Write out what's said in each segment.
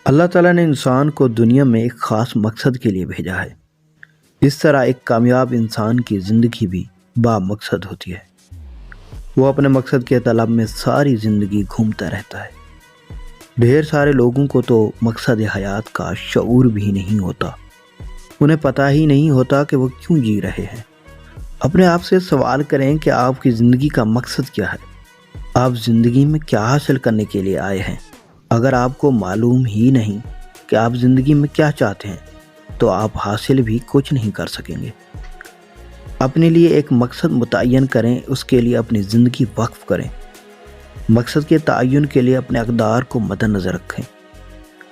اللہ تعالیٰ نے انسان کو دنیا میں ایک خاص مقصد کے لیے بھیجا ہے۔ اس طرح ایک کامیاب انسان کی زندگی بھی با مقصد ہوتی ہے۔ وہ اپنے مقصد کے طلب میں ساری زندگی گھومتا رہتا ہے۔ ڈھیر سارے لوگوں کو تو مقصد حیات کا شعور بھی نہیں ہوتا۔ انہیں پتہ ہی نہیں ہوتا کہ وہ کیوں جی رہے ہیں۔ اپنے آپ سے سوال کریں کہ آپ کی زندگی کا مقصد کیا ہے؟ آپ زندگی میں کیا حاصل کرنے کے لیے آئے ہیں؟ اگر آپ کو معلوم ہی نہیں کہ آپ زندگی میں کیا چاہتے ہیں تو آپ حاصل بھی کچھ نہیں کر سکیں گے۔ اپنے لیے ایک مقصد متعین کریں، اس کے لیے اپنی زندگی وقف کریں۔ مقصد کے تعین کے لیے اپنے اقدار کو مد نظر رکھیں۔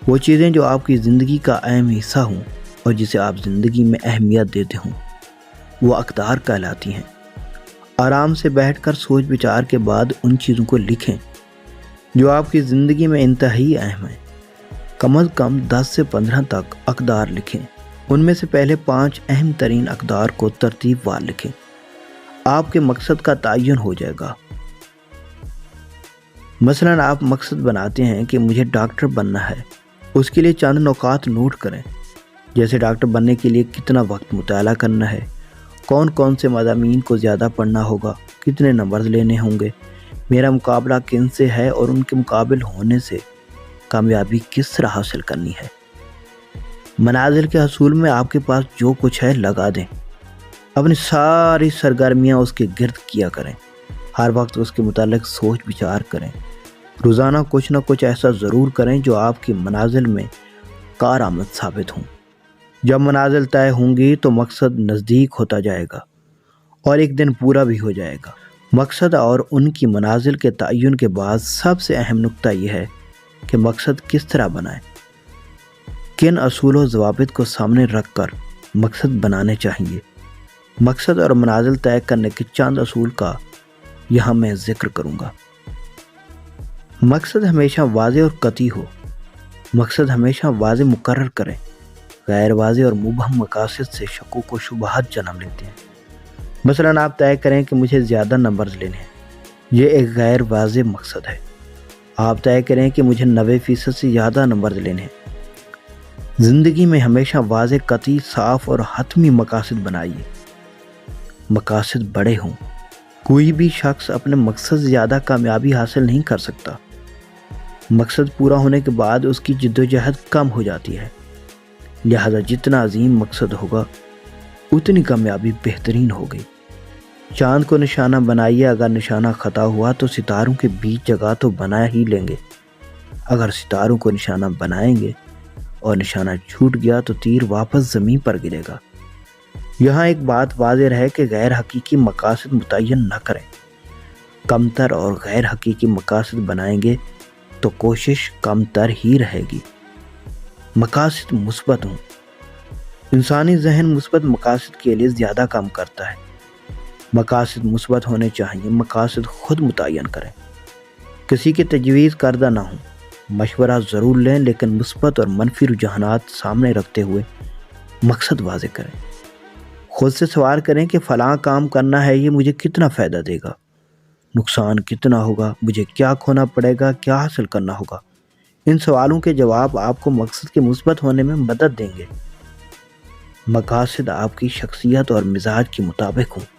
وہ چیزیں جو آپ کی زندگی کا اہم حصہ ہوں اور جسے آپ زندگی میں اہمیت دیتے ہوں وہ اقدار کہلاتی ہیں۔ آرام سے بیٹھ کر سوچ بچار کے بعد ان چیزوں کو لکھیں جو آپ کی زندگی میں انتہائی اہم ہیں۔ کم از کم 10 سے 15 تک اقدار لکھیں۔ ان میں سے پہلے 5 اہم ترین اقدار کو ترتیب وار لکھیں۔ آپ کے مقصد کا تعین ہو جائے گا۔ مثلاً آپ مقصد بناتے ہیں کہ مجھے ڈاکٹر بننا ہے۔ اس کے لیے چند نکات نوٹ کریں، جیسے ڈاکٹر بننے کے لیے کتنا وقت مطالعہ کرنا ہے، کون کون سے مضامین کو زیادہ پڑھنا ہوگا، کتنے نمبرز لینے ہوں گے، میرا مقابلہ کن سے ہے اور ان کے مقابل ہونے سے کامیابی کس طرح حاصل کرنی ہے۔ منازل کے حصول میں آپ کے پاس جو کچھ ہے لگا دیں۔ اپنی ساری سرگرمیاں اس کے گرد کیا کریں۔ ہر وقت اس کے متعلق سوچ بچار کریں۔ روزانہ کچھ نہ کچھ ایسا ضرور کریں جو آپ کی منازل میں کارآمد ثابت ہوں۔ جب منازل طے ہوں گی تو مقصد نزدیک ہوتا جائے گا اور ایک دن پورا بھی ہو جائے گا۔ مقصد اور ان کی منازل کے تعین کے بعد سب سے اہم نکتہ یہ ہے کہ مقصد کس طرح بنائیں۔ کن اصول و ضوابط کو سامنے رکھ کر مقصد بنانے چاہیے۔ مقصد اور منازل طے کرنے کے چند اصول کا یہاں میں ذکر کروں گا۔ مقصد ہمیشہ واضح اور قطعی ہو۔ مقصد ہمیشہ واضح مقرر کریں۔ غیر واضح اور مبہم مقاصد سے شکوک و شبہات جنم لیتے ہیں۔ مثلاً آپ طے کریں کہ مجھے زیادہ نمبرز لینے ہیں۔ یہ ایک غیر واضح مقصد ہے۔ آپ طے کریں کہ مجھے 90% سے زیادہ نمبرز لینے ہیں۔ زندگی میں ہمیشہ واضح، قطعی، صاف اور حتمی مقاصد بنائیے۔ مقاصد بڑے ہوں۔ کوئی بھی شخص اپنے مقصد سے زیادہ کامیابی حاصل نہیں کر سکتا۔ مقصد پورا ہونے کے بعد اس کی جدوجہد کم ہو جاتی ہے۔ لہذا جتنا عظیم مقصد ہوگا اتنی کامیابی بہترین ہوگی۔ چاند کو نشانہ بنائیے، اگر نشانہ خطا ہوا تو ستاروں کے بیچ جگہ تو بنا ہی لیں گے۔ اگر ستاروں کو نشانہ بنائیں گے اور نشانہ چھوٹ گیا تو تیر واپس زمین پر گرے گا۔ یہاں ایک بات واضح رہے کہ غیر حقیقی مقاصد متعین نہ کریں۔ کم تر اور غیر حقیقی مقاصد بنائیں گے تو کوشش کم تر ہی رہے گی۔ مقاصد مثبت ہوں۔ انسانی ذہن مثبت مقاصد کے لیے زیادہ کام کرتا ہے۔ مقاصد مثبت ہونے چاہیے۔ مقاصد خود متعین کریں۔ کسی کی تجویز کردہ نہ ہوں۔ مشورہ ضرور لیں لیکن مثبت اور منفی رجحانات سامنے رکھتے ہوئے مقصد واضح کریں۔ خود سے سوال کریں کہ فلاں کام کرنا ہے، یہ مجھے کتنا فائدہ دے گا، نقصان کتنا ہوگا، مجھے کیا کھونا پڑے گا، کیا حاصل کرنا ہوگا۔ ان سوالوں کے جواب آپ کو مقصد کے مثبت ہونے میں مدد دیں گے۔ مقاصد آپ کی شخصیت اور مزاج کے مطابق ہوں۔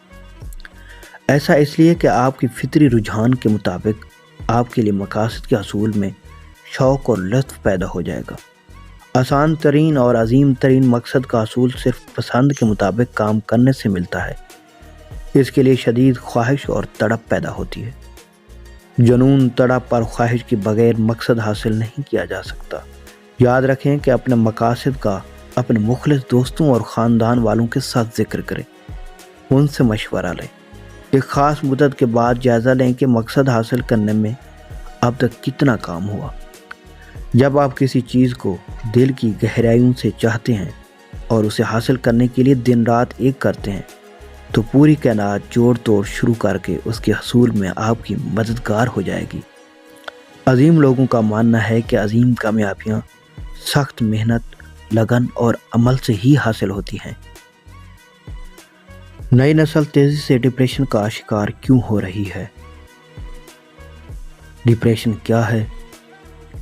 ایسا اس لیے کہ آپ کی فطری رجحان کے مطابق آپ کے لیے مقاصد کے حصول میں شوق اور لطف پیدا ہو جائے گا۔ آسان ترین اور عظیم ترین مقصد کا حصول صرف پسند کے مطابق کام کرنے سے ملتا ہے۔ اس کے لیے شدید خواہش اور تڑپ پیدا ہوتی ہے۔ جنون، تڑپ اور خواہش کے بغیر مقصد حاصل نہیں کیا جا سکتا۔ یاد رکھیں کہ اپنے مقاصد کا اپنے مخلص دوستوں اور خاندان والوں کے ساتھ ذکر کریں۔ ان سے مشورہ لیں۔ ایک خاص مدت کے بعد جائزہ لیں کہ مقصد حاصل کرنے میں اب تک کتنا کام ہوا۔ جب آپ کسی چیز کو دل کی گہرائیوں سے چاہتے ہیں اور اسے حاصل کرنے کے لیے دن رات ایک کرتے ہیں تو پوری کائنات جوڑ توڑ شروع کر کے اس کے حصول میں آپ کی مددگار ہو جائے گی۔ عظیم لوگوں کا ماننا ہے کہ عظیم کامیابیاں سخت محنت، لگن اور عمل سے ہی حاصل ہوتی ہیں۔ نئی نسل تیزی سے ڈپریشن کا شکار کیوں ہو رہی ہے؟ ڈپریشن کیا ہے؟